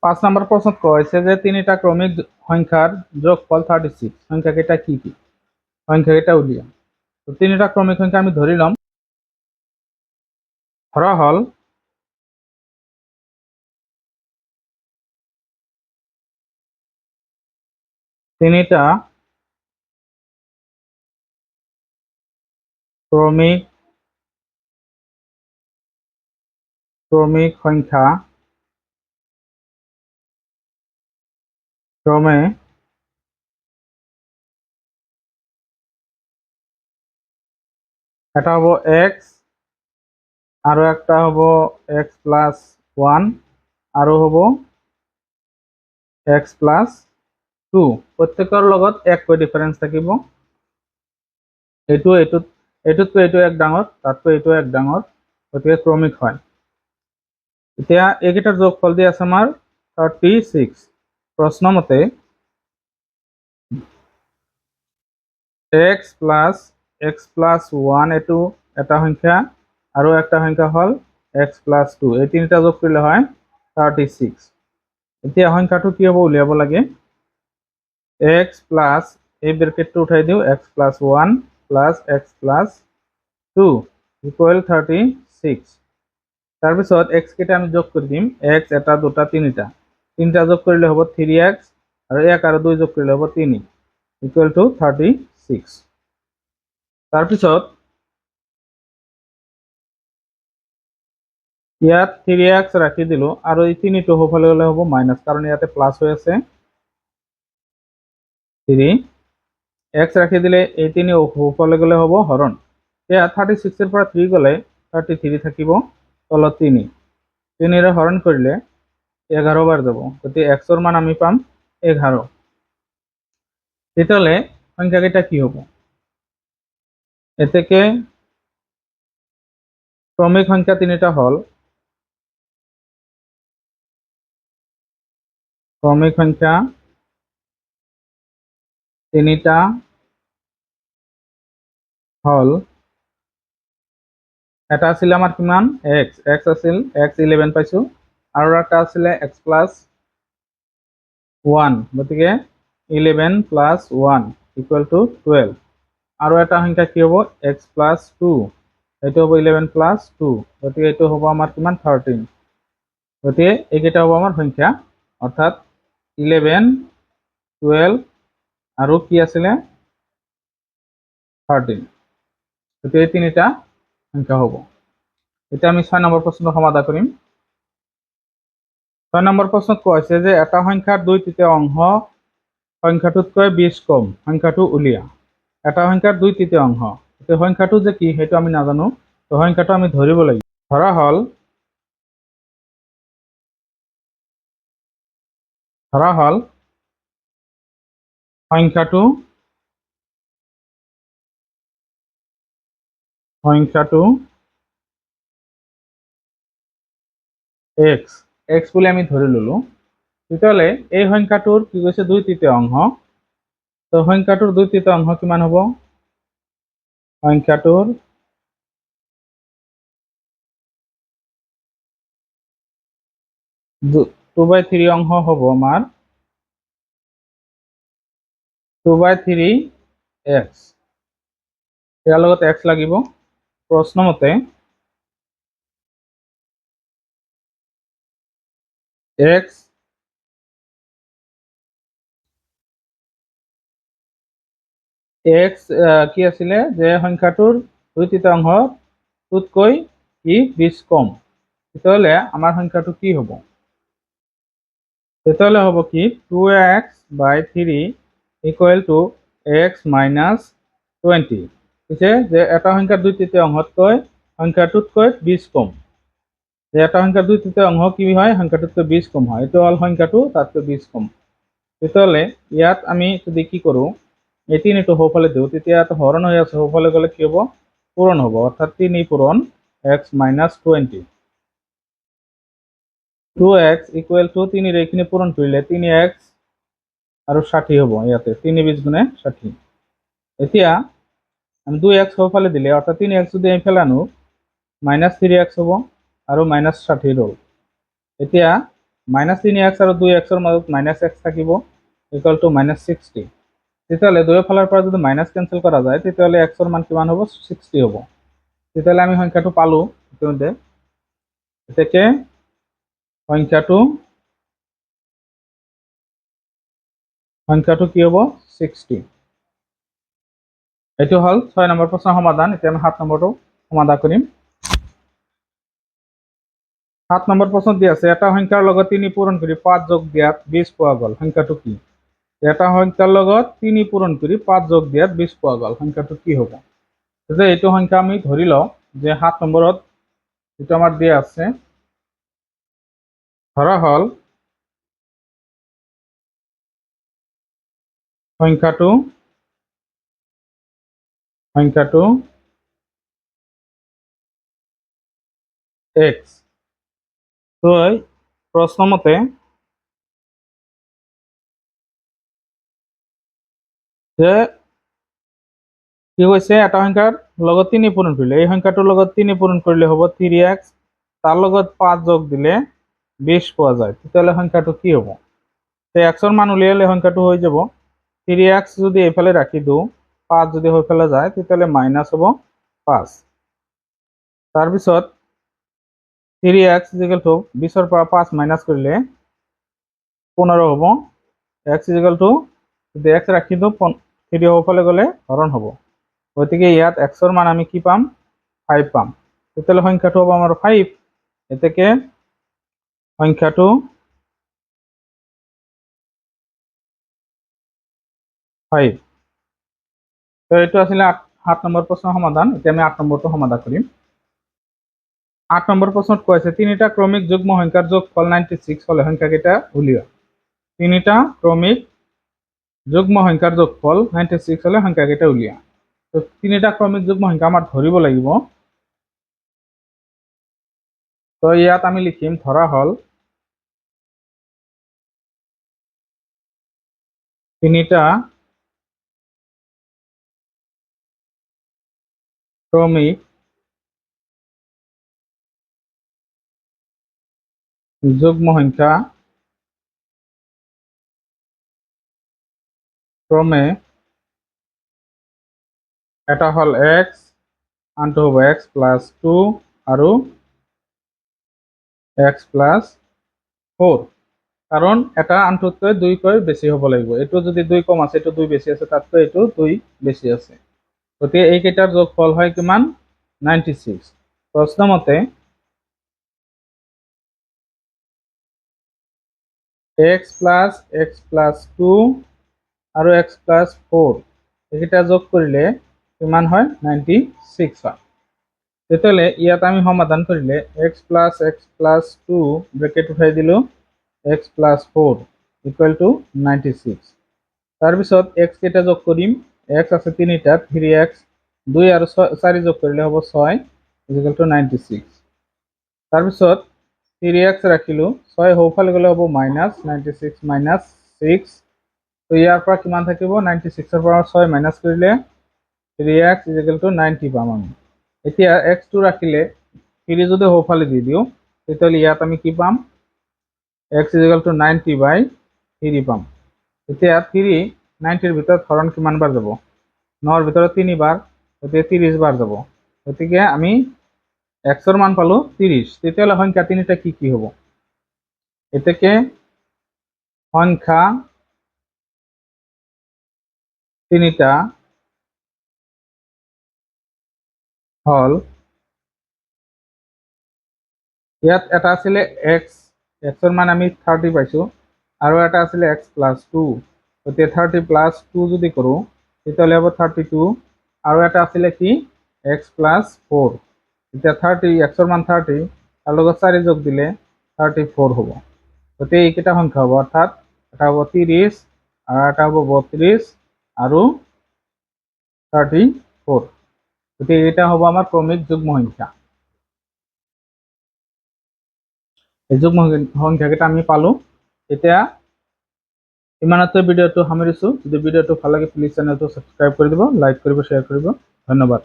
5 নম্বর প্রশ্ন কয়েছে যে তিনটা ক্রমিক সংখ্যার যোগফল 36 সংখ্যাটা কি কি সংখ্যাটা উলিয়া। তো তিনটা ক্রমিক সংখ্যা আমি ধরিলাম। ধরা হল তিনটা ক্রমিক সংখ্যা ক্রমে এটা হবো এক্স, আরো একটা হবো এক্স প্লাস 1, আরো হবো এক্স প্লাস 2। প্রত্যেকের লগত এককৈ ডিফারেন্স থাকিব। এইটো এইটোতকৈ এইটো এক ডাঙৰ, তাতকৈ এইটো এক ডাঙৰ, গতিকে ক্ৰমিক হয়। এতিয়া এইকেইটাৰ যোগফল দি আছে আমাৰ 36। প্ৰশ্ন মতে এক্স প্লাস 1 এইটো এটা সংখ্যা, আৰু একটা সংখ্যা হল এক্স প্লাস 2। এই তিনিটা যোগ কৰিলে হয় 36। এতিয়া সংখ্যাটো কি হ'ব উলিয়াব লাগে। এক্স প্লাস এই ব্ৰেকেটটো উঠাই দিওঁ, x plus 1 plus x plus 2 equal 36। তাৰপিছত এক্স কেইটা আমি যোগ কৰি দিম। এক্স এটা দুটা তিনিটা যোগ কৰিলে হ'ব 3x, আৰু 1 আৰু 2 যোগ কৰিলে হ'ব 3 ইকুৱেল টু 36। তাৰপিছত ইয়াত 3x ৰাখি দিলো, আৰু এই 3টো হ'বলৈ গ'লে হ'ব মাইনাস, কাৰণ ইয়াতে প্লাস হৈ আছে। 3x ৰাখি দিলে এই 3 হ'বলৈ গ'লে হ'ব হৰণ। ইয়াত 36 এৰ পৰা 3 গ'লে 33 থাকিব, তলত 3 ৰে হৰণ কৰিলে 11 বাৰ যাব, গতিকে x ৰ মান আমি পাম 11। তেতিয়াহ'লে সংখ্যাকেইটা কি হ'ব। এতেকে ক্রমিক সংখ্যা তিনিটা হল ক্রমিক সংখ্যা তিনিটা হল, এটা আছিল আমাৰ কিমান x আছিল x 11 পাইছো, আৰু এটা আছিল x প্লাস 1, গতিকে 11 প্লাস 1 ইকুৱেল টু 12। আৰু এটা সংখ্যা কি হ'ব x প্লাস 2, এইটো হ'ব 11 প্লাস 2, গতিকে এইটো হ'ব আমাৰ কিমান 13। গতিকে এইকেইটা হ'ব আমাৰ সংখ্যা, অৰ্থাৎ 11, 12 আৰু কি আছিলে 13। গতিকে এই তিনিটা সংখ্যা হ'ব। এটা আমি 6 নম্বৰ প্ৰশ্ন সমাধান কৰিম। 6 নম্বৰ প্ৰশ্নত কোৱা হৈছে যে এটা সংখ্যাৰ 2/3 অংশ সংখ্যাটোতকৈ 20 কম, সংখ্যাটো উলিয়া। এটা সংখ্যাৰ 2/3 অংশ, এই সংখ্যাটো যে কি সেইটো আমি নাজানো, তো সংখ্যাটো আমি ধৰিব লাগিব। ধৰা হল সংখ্যাটো x বুলি আমি ধৰি ললো। তেতিয়াহ'লে এই সংখ্যাটোৰ কি কৈছে 2/3 অংশ, তো সংখ্যাটোৰ 2/3 অংশ কিমান হ'ব। সংখ্যাটোৰ 2/3 অংশ হ'ব আমাৰ 2/3x, ইয়াৰ লগত x লাগিব। প্ৰশ্ন মতে x কি আছিলে যে সংখ্যাটোৰ 2/3 অংশটোতকৈ কি 20 কম, তেতিয়াহ'লে আমাৰ সংখ্যাটো কি হ'ব। তেতিয়াহ'লে হ'ব কি 2x/3 equal to x minus 20। কৈছে যে এটা সংখ্যাৰ 2/3 অংশতকৈ সংখ্যাটোতকৈ 20 কম, যে এটা সংখ্যাৰ 2/3 অংশ কি হয় সংখ্যাটোতকৈ 20 কম হয়, এইটো হ'ল সংখ্যাটো তাতকৈ 20 কম। তেতিয়াহ'লে ইয়াত আমি যদি কি কৰোঁ এই 3টো সোঁফালে দিওঁ, তেতিয়া হৰণ হৈ আছে, সোঁফালে গ'লে কি হ'ব পূৰণ হ'ব, অৰ্থাৎ 3 পূৰণ x minus 20। 2x equal to 3 এইখিনি পূৰণ কৰিলে 3x আৰু 60 হ'ব, ইয়াতে 3 20 গুণে 60। এতিয়া আমি 2x সোঁফালে দিলে, অৰ্থাৎ 3x যদি এইফালে আনো মাইনাস 3x হ'ব, আৰু মাইনাস 60 ৰ'ল। এতিয়া -3x আৰু 2x ৰ মাজত -x থাকিব ইকুৱেল টু -60। তেতিয়াহ'লে দুয়োফালৰ পৰা যদি মাইনাছ কেনচেল কৰা যায় তেতিয়াহ'লে x ৰ মান কিমান হ'ব 60 হ'ব। তেতিয়াহ'লে আমি সংখ্যাটো পালো ইতিমধ্যে। এতেকে সংখ্যাটো কি হ'ব 60। এইটো হল 6 নম্বৰ প্ৰশ্নৰ সমাধান। এতিয়া আমি 7 নম্বৰটো সমাধান কৰিম। 7 নম্বৰ প্ৰশ্নত দি আছে এটা সংখ্যাৰ লগত 3 পূৰণ কৰি 5 যোগ দিয়াত 20 পোৱা গ'ল, সংখ্যাটো কি? এটা সংখ্যাৰ লগত 3 পূৰণ কৰি 5 যোগ দিয়াত 20 পোৱা গ'ল, সংখ্যাটো কি হ'ব? তেতিয়া এইটো সংখ্যা আমি ধৰি লওঁ যে 7 নম্বৰত যেটো আমাৰ দিয়া আছে ধৰা হল সংখ্যাটো x। তো প্ৰশ্ন মতে যে কি কৈছে এটা সংখ্যাৰ লগত 3 পূৰণ কৰিলে এই সংখ্যাটোৰ লগত 3 পূৰণ কৰিলে হ'ব 3x, তাৰ লগত 5 যোগ দিলে 20 পোৱা যায়। তেতিয়াহ'লে সংখ্যাটো কি হ'ব? তো x ৰ মান উলিয়ালে সংখ্যাটো হৈ যাব 3x যদি এইফালে ৰাখি দিওঁ 5 যদি হৈফালে যায় তেতিয়াহ'লে মাইনাস হ'ব 5। তাৰপিছত 3x 20 ৰ পৰা 5 মাইনাস কৰিলে 15 হ'ব। x যদি x ৰাখি দিওঁ 3 হৈফালে গ'লে হৰণ হ'ব। গতিকে ইয়াত x ৰ মান আমি কি পাম 5 পাম। তেতিয়াহ'লে সংখ্যাটো হ'ব আমাৰ 5। এতেকে সংখ্যাটো 5। তো এইটো আছিল 7 নম্বৰ প্ৰশ্নৰ সমাধান। এতিয়া আমি 8 নম্বৰটো সমাধান কৰিম। 8 নম্বৰ প্ৰশ্নত কৈ আছে তিনিটা ক্ৰমিক যুগ্ম সংখ্যাৰ যোগফল 96 হলে সংখ্যা কেইটা উলিওৱা। তিনিটা ক্ৰমিক যুগ্ম সংখ্যাৰ যোগফল 96 হলে সংখ্যা কেইটা উলিওৱা। তো তিনিটা ক্ৰমিক যুগ্ম সংখ্যা আমাৰ ধৰিব লাগিব। তো ইয়াত আমি লিখিম ধৰা হল তিনিটা ক্ৰমিক যুগ্ম সংখ্যা ক্ৰমে এটা হল x, আনটো হ'ব x প্লাস 2 আৰু x প্লাস 4। কারণ এটা আনটোতকৈ 2কৈ বেছি হ'ব লাগিব। এইটো যদি 2 কম আছে এইটো 2 বেছি আছে তাতকৈ এইটো 2 বেছি আছে। গতিকে এই কেইটাৰ যোগফল হয় কিমান 96। প্ৰশ্ন মতে x plus 2 আৰু x plus 4 এইকেইটা যোগ কৰিলে কিমান হয় 96 হয়। তেতিয়াহ'লে ইয়াত আমি সমাধান কৰিলে x plus 2 ব্ৰেকেট উঠাই দিলো x plus 4 equal to 96। তাৰপিছত x কেইটা যোগ কৰিম x আছে 3টাত 3x 2 আৰু 4 যোগ কৰিলে হ'ব 6 equal to 96। তাৰপিছত 3x ৰাখিলো 6 হৈফালে গ'লে হ'ব -96 -6। তো ইয়াৰ পৰা কিমান থাকিব 96 ৰ পৰা 6 মাইনাস কৰিলে 3x equal to 90 পাম আমি। এতিয়া x2 ৰাখিলে 3 যদি হৈফালে দি দিওঁ তেতিয়াহ'লে ইয়াত আমি কি পাম x equal to 90/3 পাম। এতিয়া 3 90 ৰ ভিতৰত হৰণ কিমান বাৰ যাব 9 ৰ ভিতৰত 3 বাৰ, গতিকে 30 বাৰ যাব। গতিকে আমি x ৰ মান পালো 30। তেতিয়াহ'লে সংখ্যা তিনিটা কি কি হ'ব? এতেকে সংখ্যা তিনিটা হল ইয়াত এটা আছিলে x ৰ মান আমি 30 পাইছো আৰু এটা আছিলে x plus 2। গতিকে 30 plus 2 যদি কৰোঁ তেতিয়াহ'লে হ'ব 32 আৰু এটা আছিলে কি x plus 4। এতিয়া 30 x ৰ মান 30 তাৰ লগত 4 যোগ দিলে 34 হ'ব। গতিকে এইকেইটা সংখ্যা হ'ব অৰ্থাৎ এটা হ'ব 30 আৰু এটা হ'ব 32 আৰু 34। গতিকে এইটা হ'ব আমাৰ ক্ৰমিক যুগ্ম সংখ্যা। এই যুগ্ম সংখ্যাকেইটা আমি পালো। এতিয়া ইমানতে ভিডিঅ'টো সামৰিছো। যদি ভিডিঅ'টো ভাল লাগে প্লিজ চেনেলটো সাবস্ক্ৰাইব কৰি দিব, লাইক কৰিব, শ্বেয়াৰ কৰিব। ধন্যবাদ।